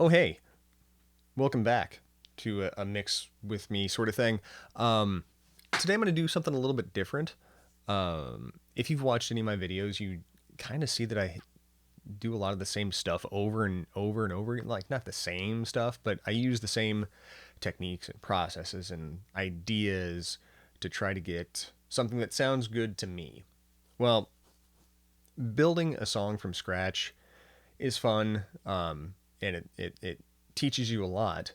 Oh, hey, welcome back to a mix with me sort of thing. Today I'm going to do something a little bit different. If you've watched any of my videos, you kind of see that I do a lot of the same stuff over and over and over. Like, not the same stuff, but I use the same techniques and processes and ideas to try to get something that sounds good to me. Well, building a song from scratch is fun, and it teaches you a lot.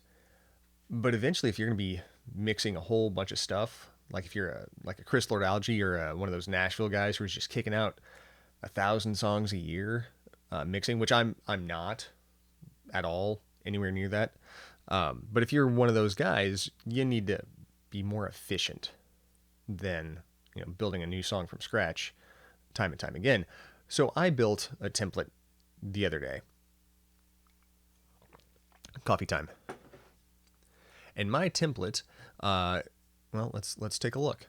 But eventually, if you're going to be mixing a whole bunch of stuff, like if you're like a Chris Lord Algae or one of those Nashville guys who's just kicking out 1,000 songs a year, mixing, which I'm not at all anywhere near that. But if you're one of those guys, you need to be more efficient than building a new song from scratch time and time again. So I built a template the other day. Coffee time. And my template, well, let's take a look.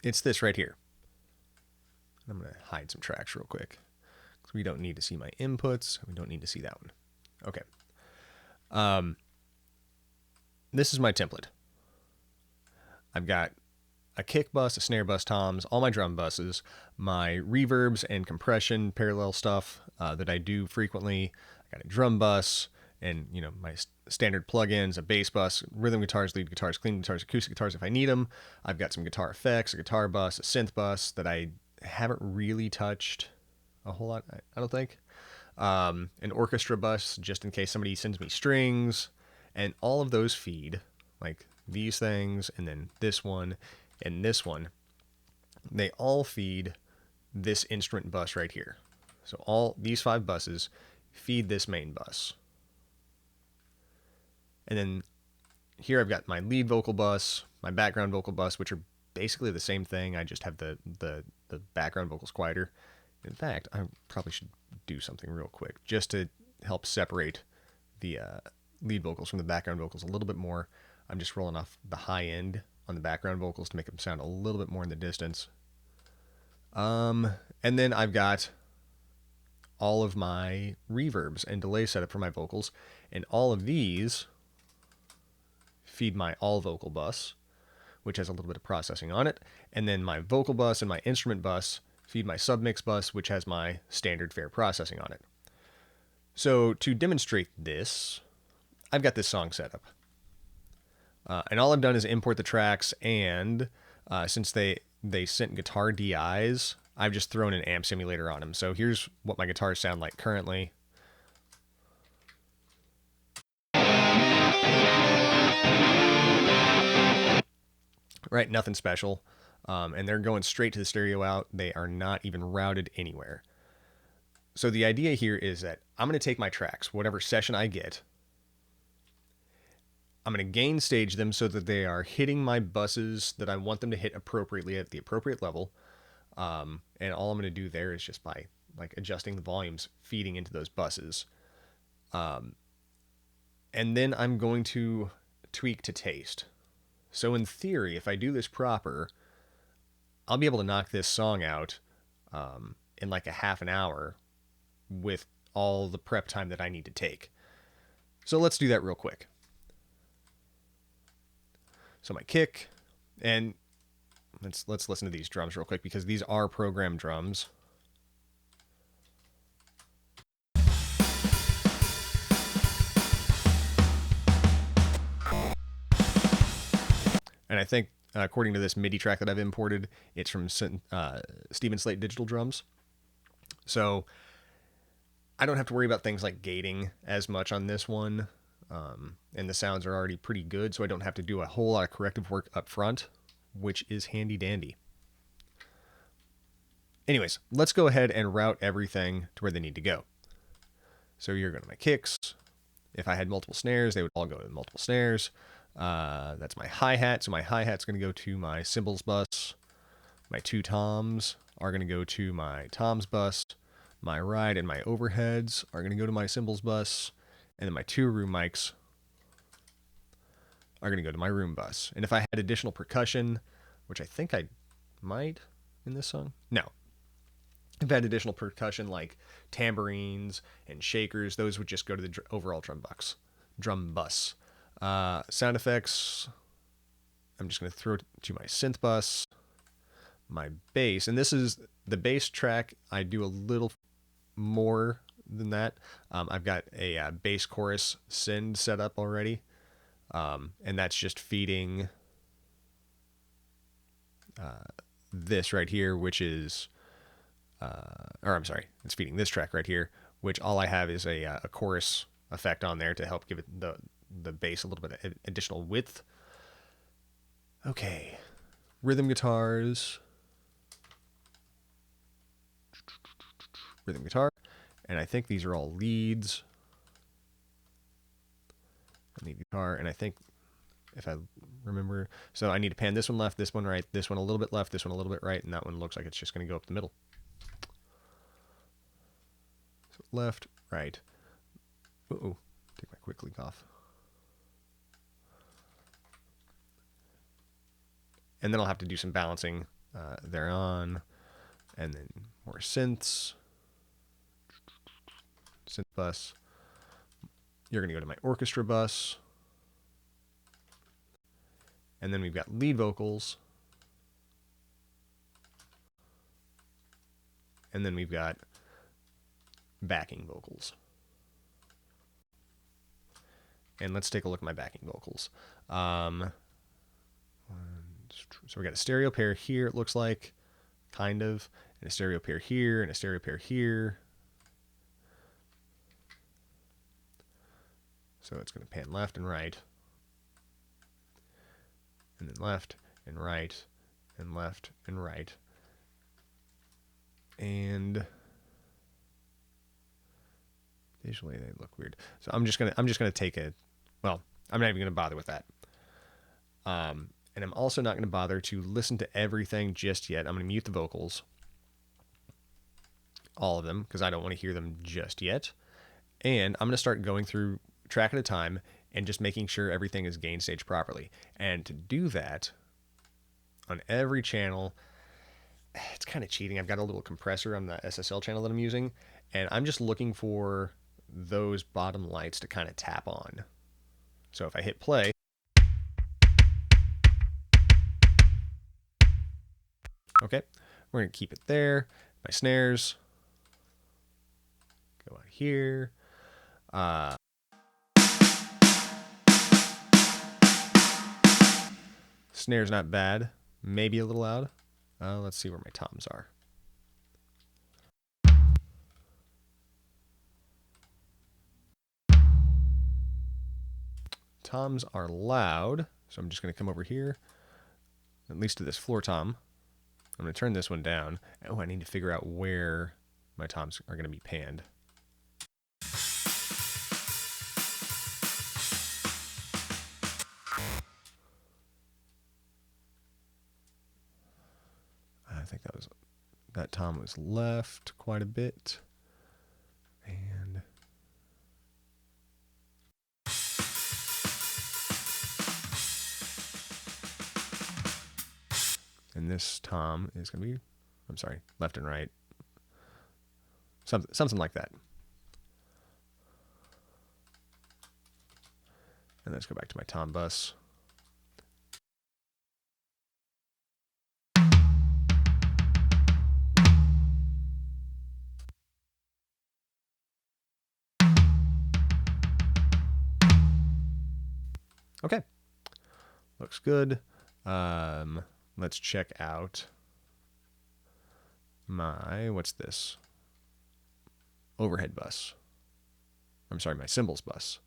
It's this right here. I'm going to hide some tracks real quick because we don't need to see my inputs. We don't need to see that one. Okay. This is my template. I've got a kick bus, a snare bus, toms, all my drum buses, my reverbs and compression parallel stuff that I do frequently. I got a drum bus and my standard plugins, a bass bus, rhythm guitars, lead guitars, clean guitars, acoustic guitars if I need them. I've got some guitar effects, a guitar bus, a synth bus that I haven't really touched a whole lot, I don't think. An orchestra bus just in case somebody sends me strings, and all of those feed like these things, and then this one and this one. They all feed this instrument bus right here. So all these 5 buses feed this main bus. And then here I've got my lead vocal bus, my background vocal bus, which are basically the same thing. I just have the background vocals quieter. In fact, I probably should do something real quick just to help separate the lead vocals from the background vocals a little bit more. I'm just rolling off the high end on the background vocals to make them sound a little bit more in the distance. And then I've got all of my reverbs and delay setup for my vocals, and all of these feed my all vocal bus, which has a little bit of processing on it, and then my vocal bus and my instrument bus feed my submix bus, which has my standard fare processing on it. So to demonstrate this, I've got this song set up. And all I've done is import the tracks, and since they sent guitar DIs, I've just thrown an amp simulator on them. So here's what my guitars sound like currently. Right, nothing special. And they're going straight to the stereo out. They are not even routed anywhere. So the idea here is that I'm going to take my tracks, whatever session I get, I'm going to gain stage them so that they are hitting my buses that I want them to hit appropriately at the appropriate level. And all I'm going to do there is just by like adjusting the volumes feeding into those buses. And then I'm going to tweak to taste. So in theory, if I do this proper, I'll be able to knock this song out in like a half an hour with all the prep time that I need to take. So let's do that real quick. So my kick, and let's listen to these drums real quick because these are programmed drums. And I think according to this MIDI track that I've imported, it's from Steven Slate Digital Drums. So I don't have to worry about things like gating as much on this one. And the sounds are already pretty good, so I don't have to do a whole lot of corrective work up front, which is handy dandy. Anyways, let's go ahead and route everything to where they need to go. So you're going to my kicks. If I had multiple snares, they would all go to multiple snares. That's my hi-hat, so my hi-hat's going to go to my cymbals bus. My 2 toms are going to go to my toms bus. My ride and my overheads are going to go to my cymbals bus. And then my 2 room mics are going to go to my room bus. And if I had additional percussion, which I think I might in this song, no. I've had additional percussion like tambourines and shakers. Those would just go to the overall drum bus. Sound effects, I'm just going to throw it to my synth bus, my bass, and this is the bass track. I do a little more than that. I've got a bass chorus send set up already, and that's just feeding this right here, which is, or I'm sorry, it's feeding this track right here, which all I have is a chorus effect on there to help give it the bass a little bit of additional width. Okay, rhythm guitars, rhythm guitar, and I think these are all leads. I need guitar, and I think if I remember, so I need to pan this one left, this one right, this one a little bit left, this one a little bit right, and that one looks like it's just going to go up the middle. So left, right. Uh-oh, take my quick link off. And then I'll have to do some balancing thereon, and then more synths, synth bus. You're going to go to my orchestra bus, and then we've got lead vocals, and then we've got backing vocals. And let's take a look at my backing vocals. So we got a stereo pair here, it looks like, kind of, and a stereo pair here, and a stereo pair here. So it's going to pan left and right, and then left and right, and left and right. And visually they look weird. So I'm just gonna take a, well, I'm not even gonna bother with that. And I'm also not going to bother to listen to everything just yet. I'm going to mute the vocals, all of them, because I don't want to hear them just yet. And I'm going to start going through track at a time and just making sure everything is gain stage properly. And to do that, on every channel, it's kind of cheating. I've got a little compressor on the SSL channel that I'm using, and I'm just looking for those bottom lights to kind of tap on. So if I hit play, okay, we're going to keep it there. My snares go out here. Snare's not bad. Maybe a little loud. Let's see where my toms are. Toms are loud, so I'm just going to come over here, at least to this floor tom. I'm going to turn this one down. Oh, I need to figure out where my toms are going to be panned. I think that tom was left quite a bit. And this tom is going to be, I'm sorry, left and right. Something like that. And let's go back to my tom bus. Okay, looks good. Let's check out my, what's this? Overhead bus. I'm sorry, my cymbals bus.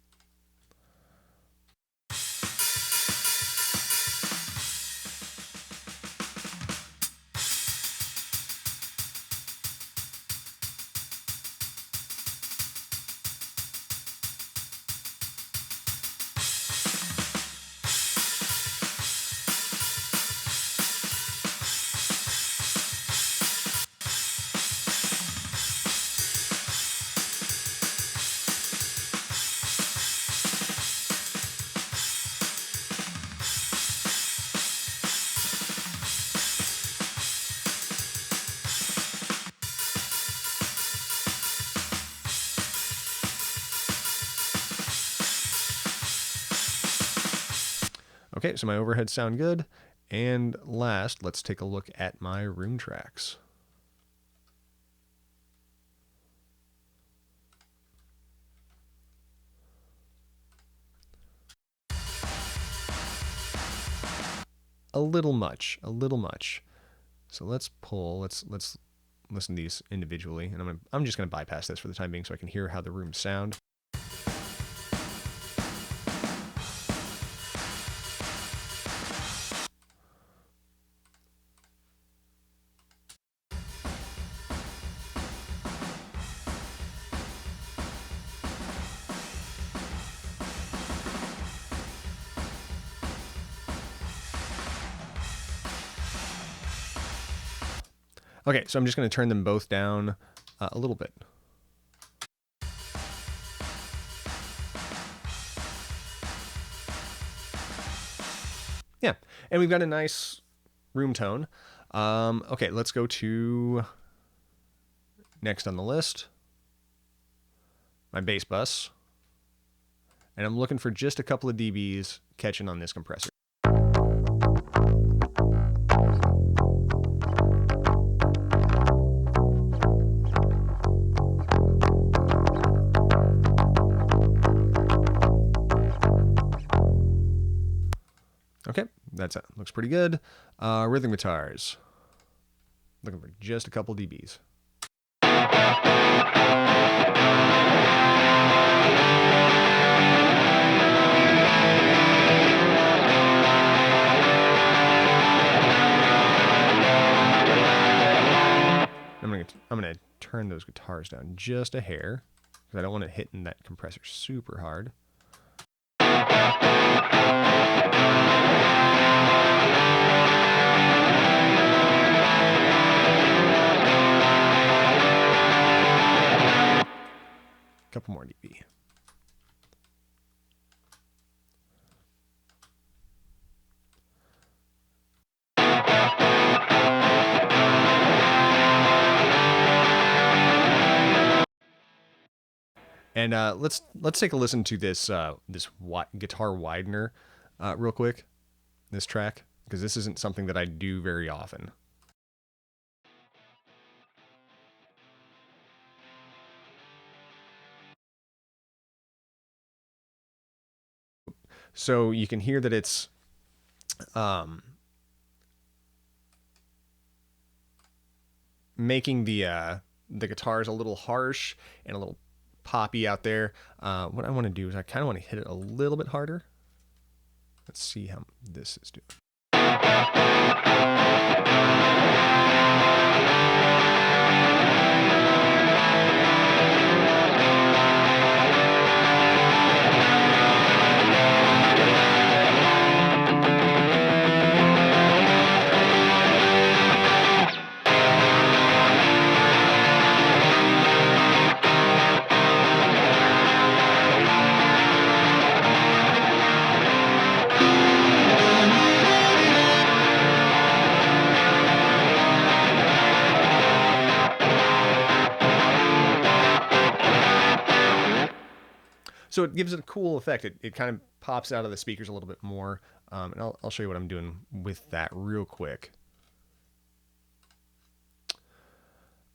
Okay, so my overheads sound good. And last, let's take a look at my room tracks. A little much. So let's listen to these individually, and I'm just gonna bypass this for the time being so I can hear how the rooms sound. Okay, so I'm just going to turn them both down a little bit. Yeah, and we've got a nice room tone. Okay, let's go to next on the list, my bass bus. And I'm looking for just a couple of dBs catching on this compressor. Okay, that's it. Looks pretty good. Rhythm guitars. Looking for just a couple dBs. I'm gonna turn those guitars down just a hair because I don't want it hitting that compressor super hard. Couple more dB. And let's take a listen to this guitar Widener real quick. This track, because this isn't something that I do very often. So you can hear that it's making the guitars a little harsh and a little poppy out there. What I want to do is I kind of want to hit it a little bit harder. Let's see how this is doing. So it gives it a cool effect. It kind of pops out of the speakers a little bit more. And I'll show you what I'm doing with that real quick.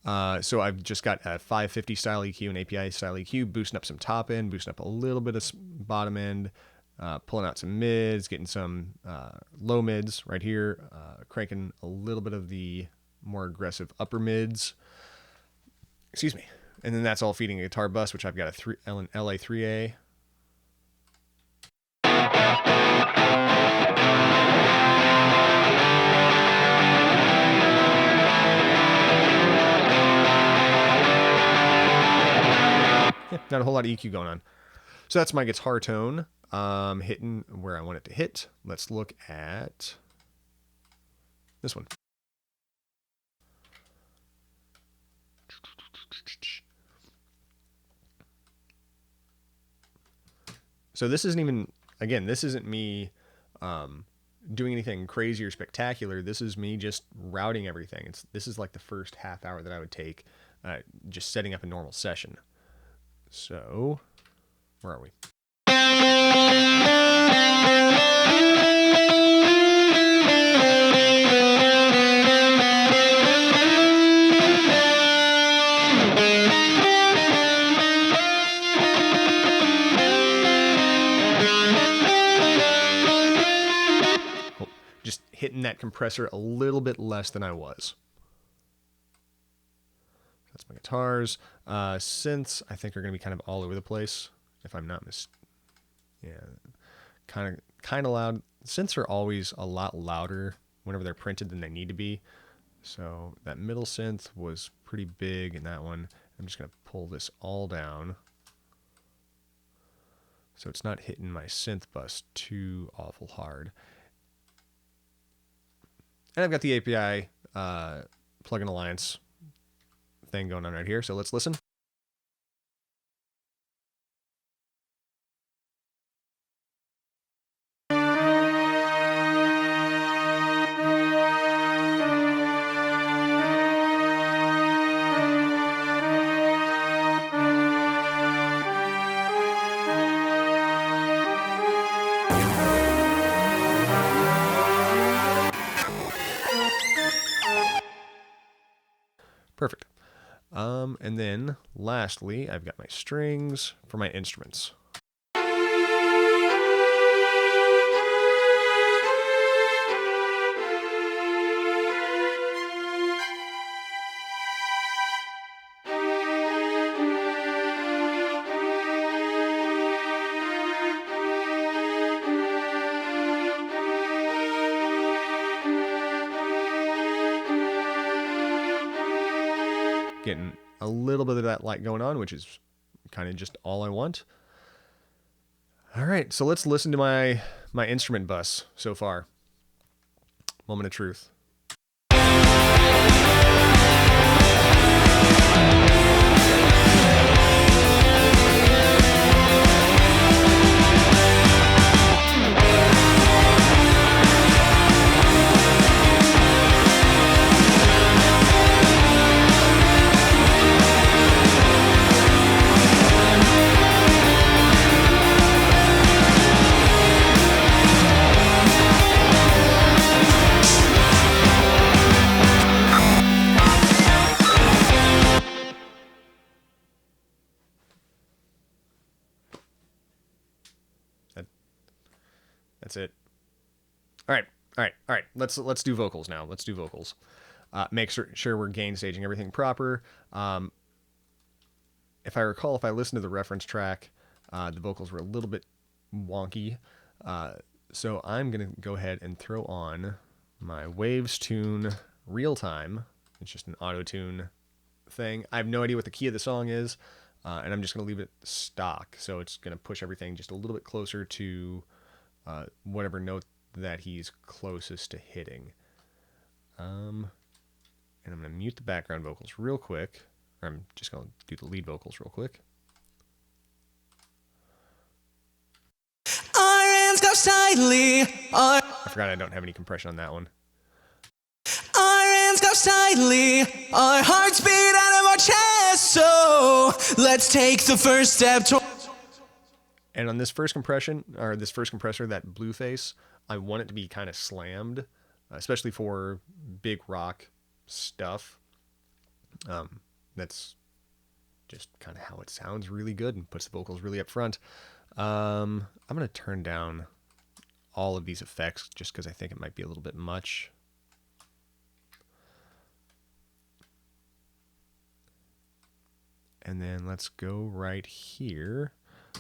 So I've just got a 550 style EQ and API style EQ, boosting up some top end, boosting up a little bit of bottom end, pulling out some mids, getting some low mids right here, cranking a little bit of the more aggressive upper mids. Excuse me. And then that's all feeding a guitar bus, which I've got an LA3A. Yeah, not a whole lot of EQ going on. So that's my guitar tone hitting where I want it to hit. Let's look at this one. So this isn't even, again, this isn't me doing anything crazy or spectacular. This is me just routing everything. This is like the first half hour that I would take just setting up a normal session. So, where are we? just hitting that compressor a little bit less than I was. That's my guitars. Synths, I think, are going to be kind of all over the place, if I'm not yeah, kind of loud. Synths are always a lot louder whenever they're printed than they need to be. So that middle synth was pretty big in that one. I'm just going to pull this all down so it's not hitting my synth bus too awful hard. And I've got the API plugin alliance thing going on right here, so let's listen. Perfect. And then lastly, I've got my strings for my instruments. Getting a little bit of that light going on, which is kind of just all I want. All right, so let's listen to my instrument bus so far. Moment of truth. That's it. All right. Let's do vocals now. Let's do vocals. Make sure we're gain staging everything proper. If I recall, if I listened to the reference track, the vocals were a little bit wonky. So I'm gonna go ahead and throw on my Waves Tune Real Time. It's just an auto tune thing. I have no idea what the key of the song is, and I'm just gonna leave it stock. So it's gonna push everything just a little bit closer to whatever note that he's closest to hitting. And I'm going to mute the background vocals real quick. Or I'm just going to do the lead vocals real quick. Our hands go silently. I forgot I don't have any compression on that one. Our hands go silently. Our hearts beat out of our chest. So let's take the first step toward. And on this first compression, or this first compressor, that blue face, I want it to be kind of slammed, especially for big rock stuff. That's just kind of how it sounds really good and puts the vocals really up front. I'm going to turn down all of these effects just because I think it might be a little bit much. And then let's go right here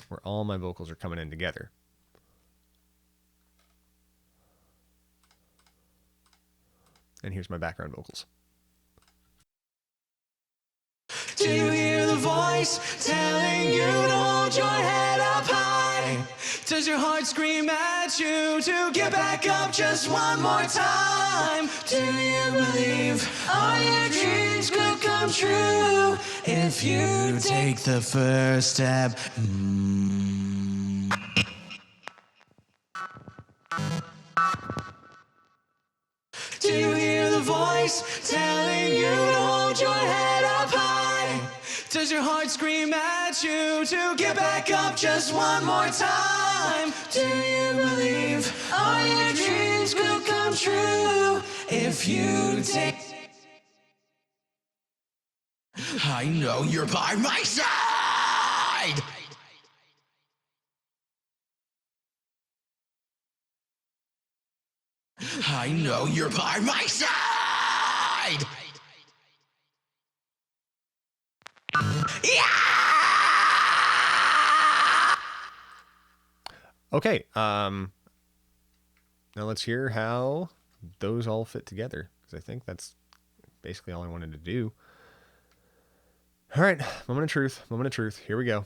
where all my vocals are coming in together. And here's my background vocals. Do you hear the voice telling you to hold your head up high? Does your heart scream at you to get back up just one more time? Do you believe all your dreams could come true if you take the first step? Do you hear the voice telling you to hold your head up high? Does your heart scream at you to get back up just one more time? Do you believe all your dreams could come true if you take... I know you're by my side! I know you're by my side! Yeah! Okay, now let's hear how those all fit together, because I think that's basically all I wanted to do. All right, moment of truth, moment of truth. Here we go.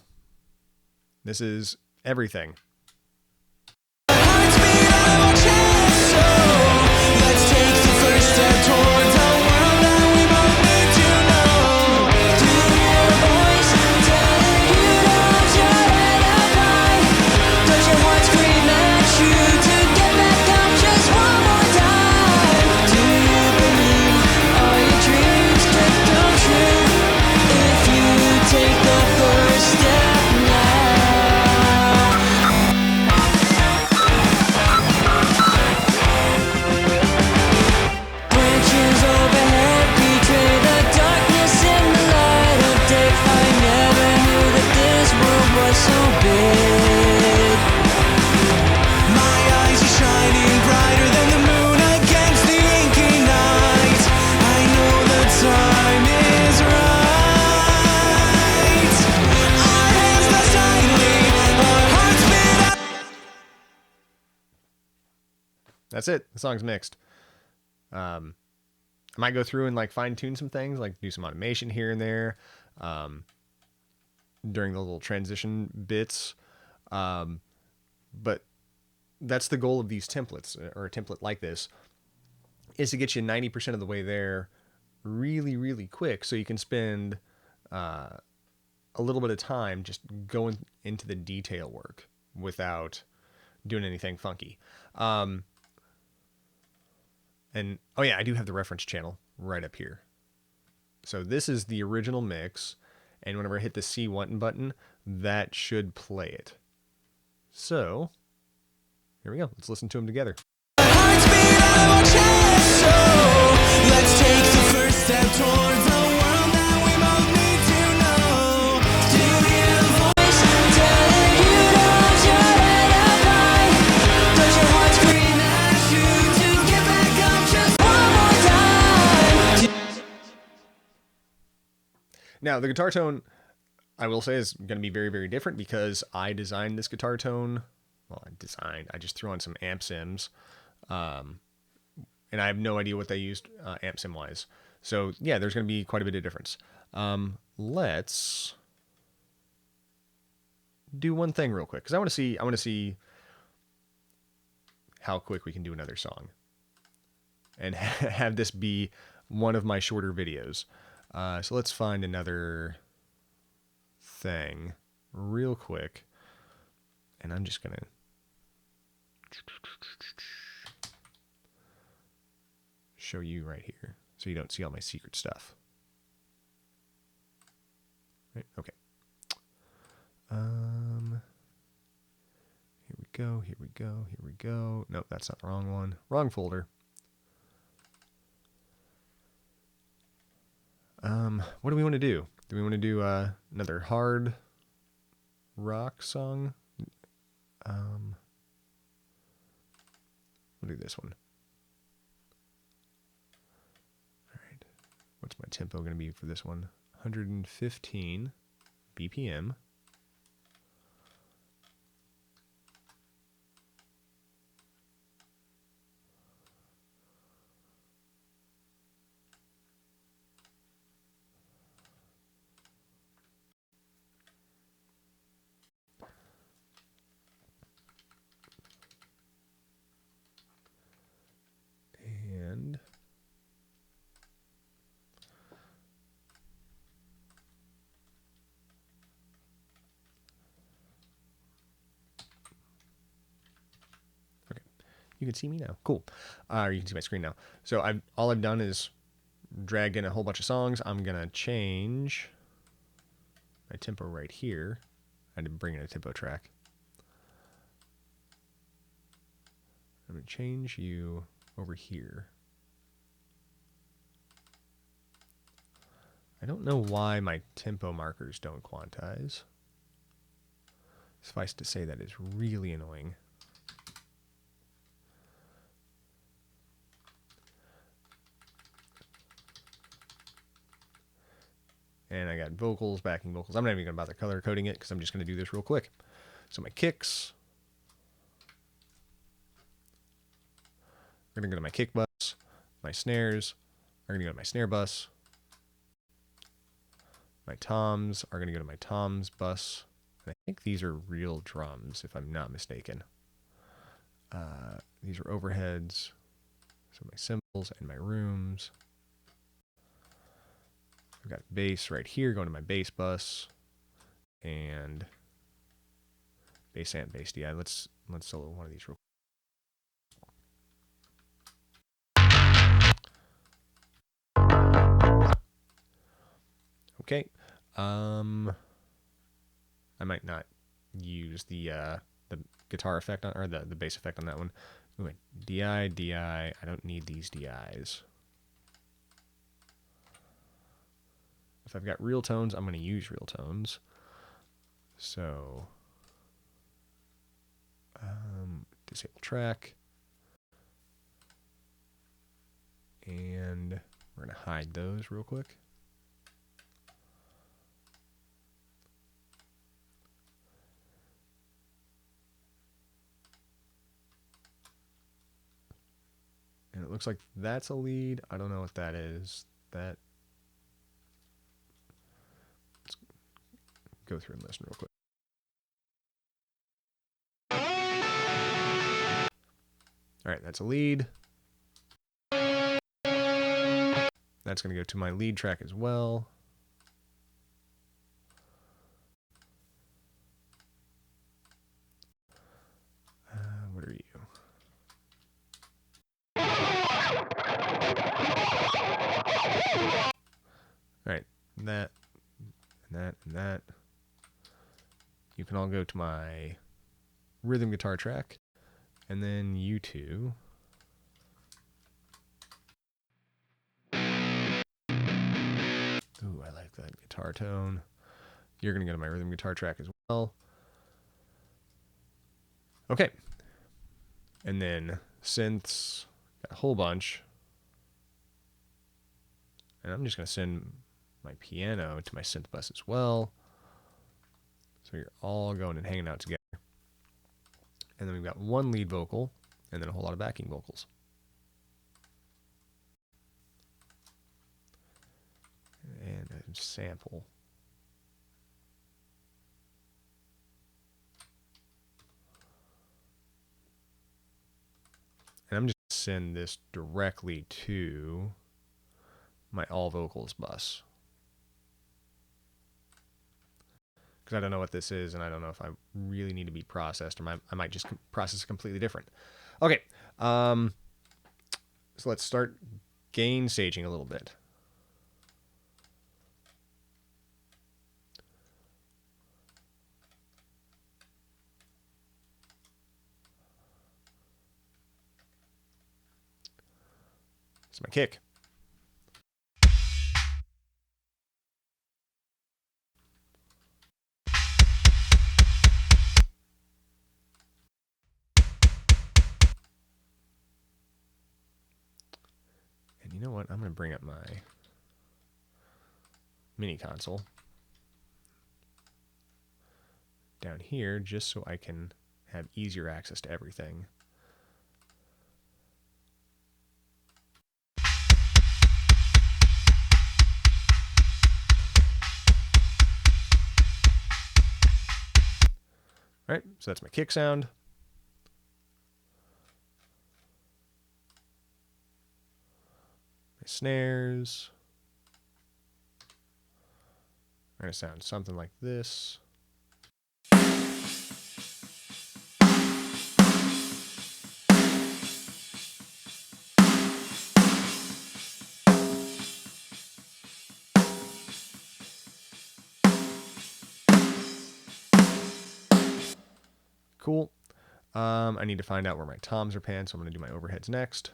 This is everything. Let's take the first step towards a world that we both need to know. Do you hear a voice telling you to hold your head up high? Does your heart scream at you to get back up just one more time? Do you believe all your dreams can come true if you take the first step now? Branches overhead betray the darkness in the light of day. I never knew that this world was so big. My eyes are shining brighter than the moon against the inky night. I know the time is right. Our hands fly silently, our hearts beat up. That's it. The song's mixed. I might go through and like fine tune some things, like do some automation here and there during the little transition bits. But that's the goal of these templates, or a template like this, is to get you 90% of the way there really, really quick, so you can spend a little bit of time just going into the detail work without doing anything funky. And oh yeah, I do have the reference channel right up here. So this is the original mix, and whenever I hit the C1 button, that should play it. So here we go. Let's listen to them together. Hearts beat out of our chests, so let's take the first step towards a world that we both need to know. Do you hear a voice telling you to hold your head up high? Does your heart scream at you to get back up just one more time? Now, the guitar tone, I will say, is going to be very, very different because I designed this guitar tone. Well, I just threw on some amp sims. And I have no idea what they used amp sim wise. So yeah, there's going to be quite a bit of difference. Let's do one thing real quick, because I want to see how quick we can do another song, and have this be one of my shorter videos. So let's find another thing real quick, and I'm just gonna show you right here so you don't see all my secret stuff. Right, okay. Here we go, here we go, here we go. Nope, that's not the wrong one. Wrong folder. What do we want to do? Do we want to do another hard rock song? We'll do this one. All right. What's my tempo going to be for this one? 115 BPM. And okay, you can see me now. Cool. Or you can see my screen now. So all I've done is dragged in a whole bunch of songs. I'm gonna change my tempo right here. I didn't bring in a tempo track. I'm gonna change you over here. I don't know why my tempo markers don't quantize. Suffice to say, that is really annoying. And I got vocals, backing vocals. I'm not even going to bother color coding it because I'm just going to do this real quick. So my kicks. We're going to go to my kick bus. My snares are going to go to my snare bus. My toms are going to go to my toms bus. And I think these are real drums, if I'm not mistaken. These are overheads. So my cymbals and my rooms. I've got bass right here going to my bass bus. And bass amp, bass DI. Let's solo one of these real quick. Okay. I might not use the guitar effect on, or the bass effect on that one. Wait, DI, DI. I don't need these DIs. If I've got real tones, I'm going to use real tones. So, disable track. And we're going to hide those real quick. And it looks like that's a lead. I don't know what that is. Let's go through and listen real quick. All right, that's a lead. That's going to go to my lead track as well. What are you? All right, that, and that, and that. You can all go to my rhythm guitar track, and then you two. Ooh, I like that guitar tone. You're going to go to my rhythm guitar track as well. Okay. And then synths, got a whole bunch. And I'm just going to send my piano to my synth bus as well. So you're all going and hanging out together. And then we've got one lead vocal and then a whole lot of backing vocals. And a sample. And I'm just going to send this directly to my all vocals bus. Because I don't know what this is, and I don't know if I really need to be processed, or I might just process it completely different. Okay, so let's start gain staging a little bit. It's my kick. And you know what? I'm going to bring up my mini console down here just so I can have easier access to everything. All right, so that's my kick sound. My snares are going to sound something like this. Cool. I need to find out where my toms are panned, so I'm going to do my overheads next.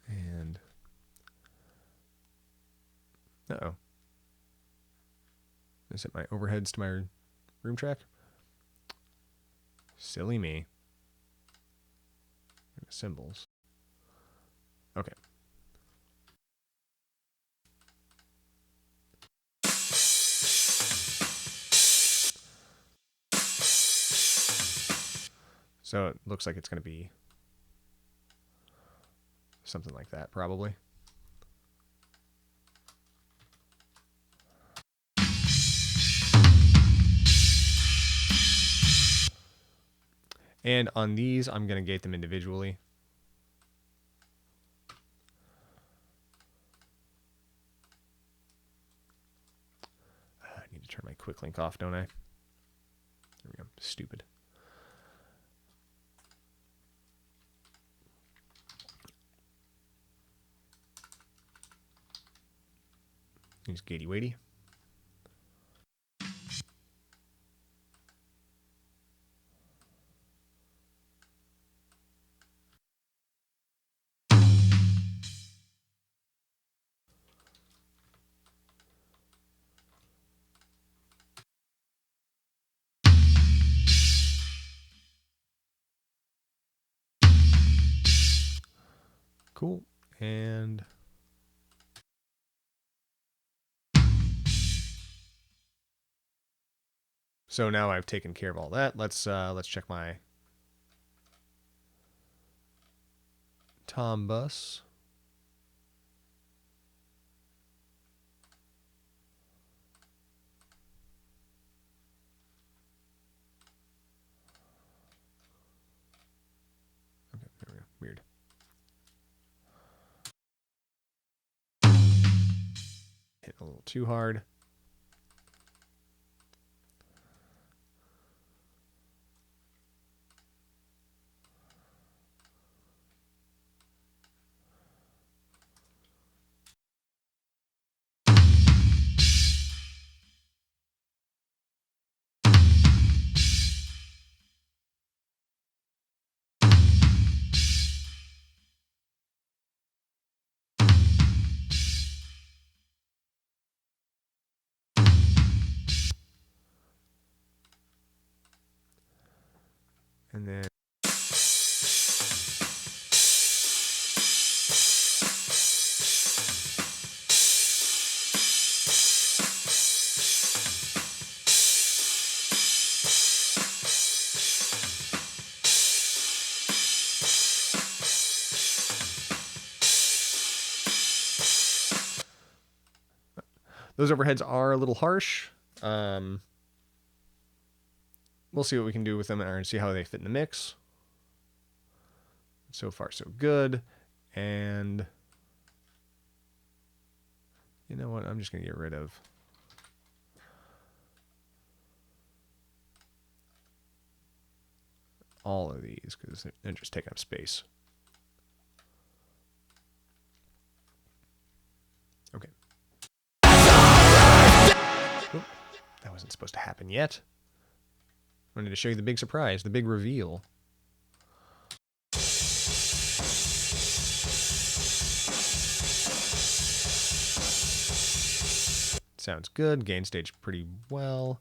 And I set my overheads to my room track. Silly me. Symbols. Okay. So it looks like it's going to be something like that, probably. And on these, I'm going to gate them individually. I need to turn my quick link off, don't I? There we go. Stupid. Use gatey weighty. Cool. And so now I've taken care of all that. Let's check my tom bus. Okay, there we go. Weird. Hit a little too hard. And then those overheads are a little harsh. We'll see what we can do with them and see how they fit in the mix. So far, so good. And you know what? I'm just going to get rid of all of these because they're just taking up space. Okay. Oop, that wasn't supposed to happen yet. I wanted to show you the big surprise, the big reveal. Sounds good. Gain stage pretty well.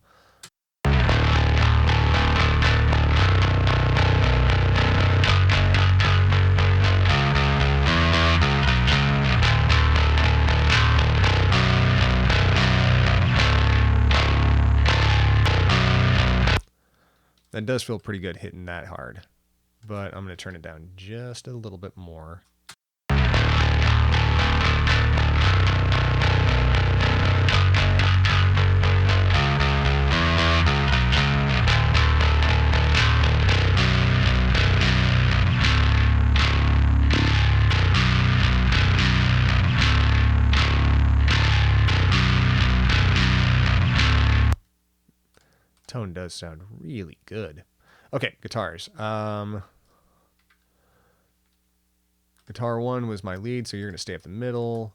That does feel pretty good hitting that hard, but I'm going to turn it down just a little bit more. Tone does sound really good. Okay, guitars. Guitar 1 was my lead, so you're going to stay up the middle.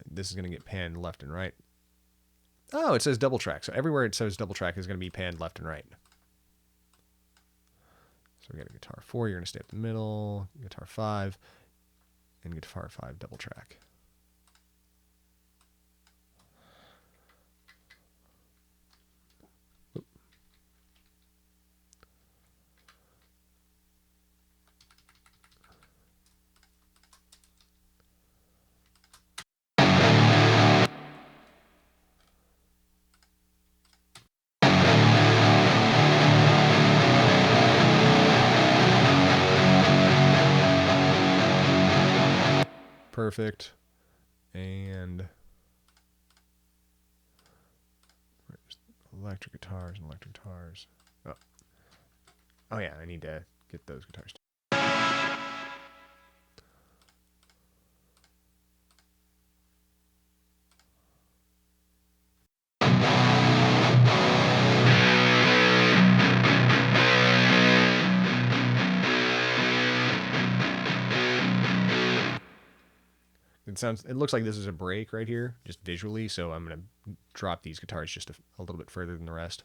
This is going to get panned left and right. Oh, it says double track. So everywhere it says double track is going to be panned left and right. So we got a guitar 4, you're going to stay up the middle. Guitar 5, and guitar 5 double track. Perfect. And electric guitars and electric guitars. Oh yeah, I need to get those guitars too. It looks like this is a break right here, just visually, so I'm going to drop these guitars just a little bit further than the rest.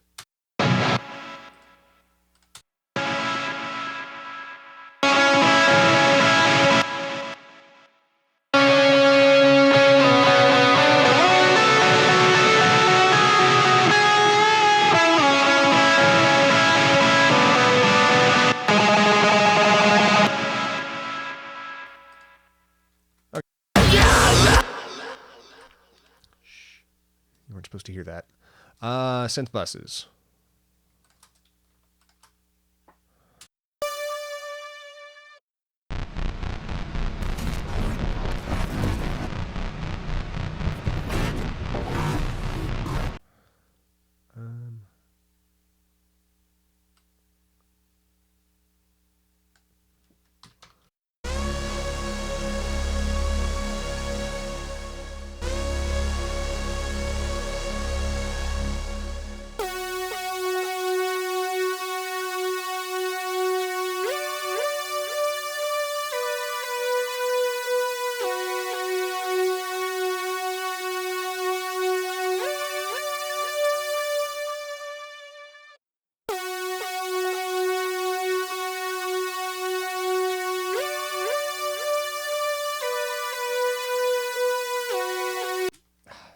You weren't supposed to hear that. Synth buses.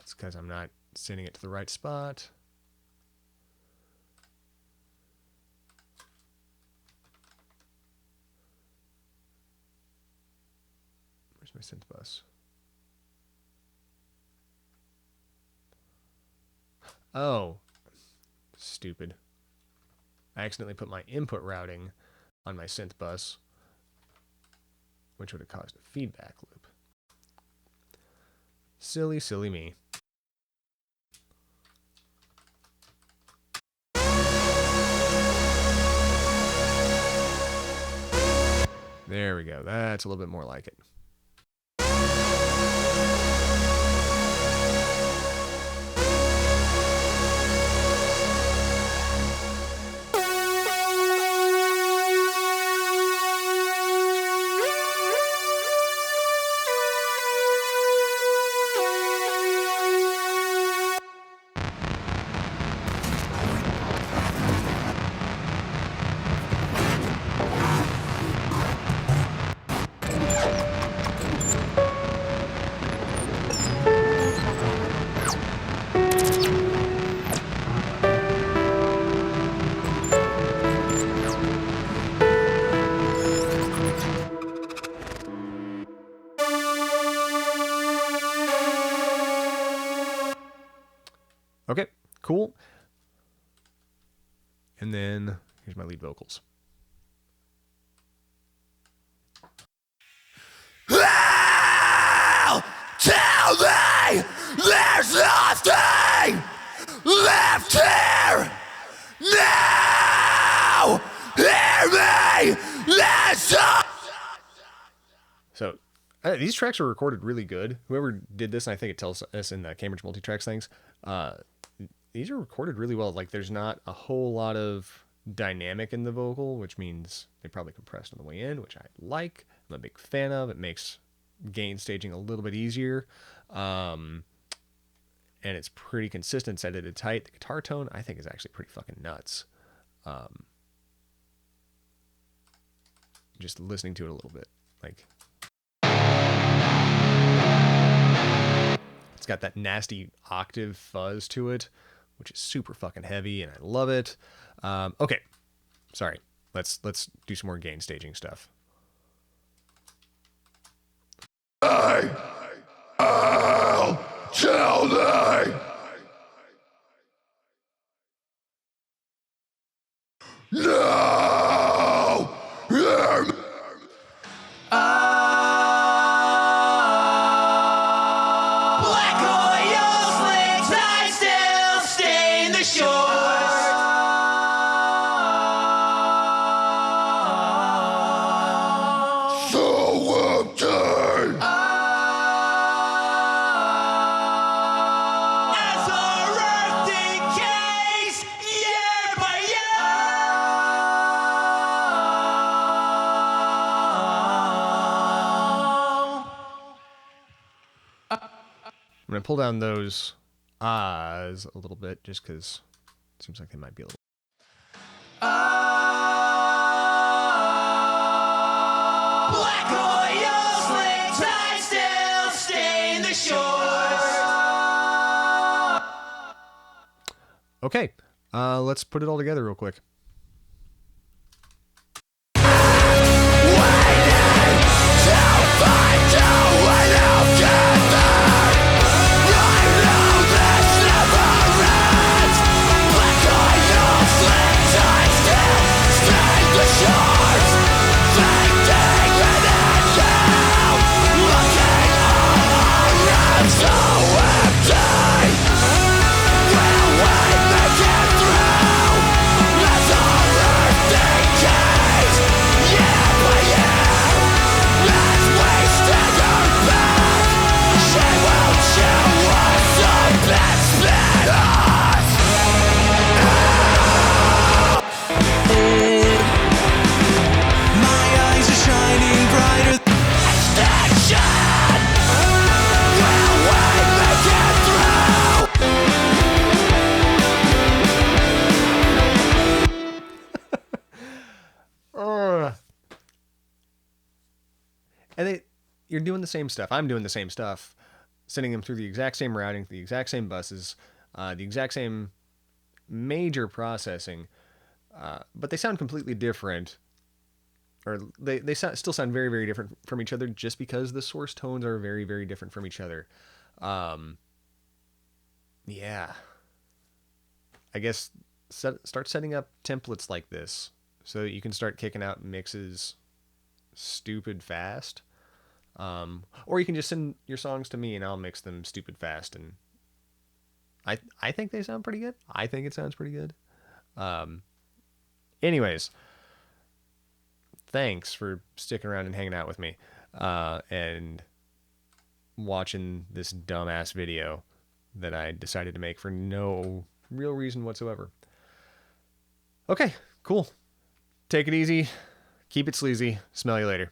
It's because I'm not sending it to the right spot. Where's my synth bus? Oh, stupid. I accidentally put my input routing on my synth bus, which would have caused a feedback loop. Silly, silly me. There we go. That's a little bit more like it. Okay, cool. And then here's my lead vocals. I'll tell me there's nothing left here now. Hear me, that's all. So these tracks are recorded really good. Whoever did this, and I think it tells us in the Cambridge Multitracks things, these are recorded really well. Like there's not a whole lot of dynamic in the vocal, which means they probably compressed on the way in, which I like. I'm a big fan of. It makes gain staging a little bit easier. And it's pretty consistent. It's edited tight. The guitar tone, I think, is actually pretty fucking nuts. Just listening to it a little bit. Like, it's got that nasty octave fuzz to it, which is super fucking heavy, and I love it. Okay, sorry. Let's do some more gain staging stuff. I'll tell thee. No, hear me. so empty. As our earth decays, year by year. I'm going to pull down those ahs a little bit just because it seems like they might be a little. Black oil slick tide still stain the shores. Okay, let's put it all together real quick. And you're doing the same stuff. I'm doing the same stuff, sending them through the exact same routing, the exact same buses, the exact same major processing, but they sound completely different, or they still sound very, very different from each other just because the source tones are very, very different from each other. Yeah. I guess start setting up templates like this so that you can start kicking out mixes stupid fast, or you can just send your songs to me and I'll mix them stupid fast, and I think they sound pretty good. I think it sounds pretty good. Anyways, thanks for sticking around and hanging out with me and watching this dumbass video that I decided to make for no real reason whatsoever. Okay, cool. Take it easy. Keep it sleazy. Smell you later.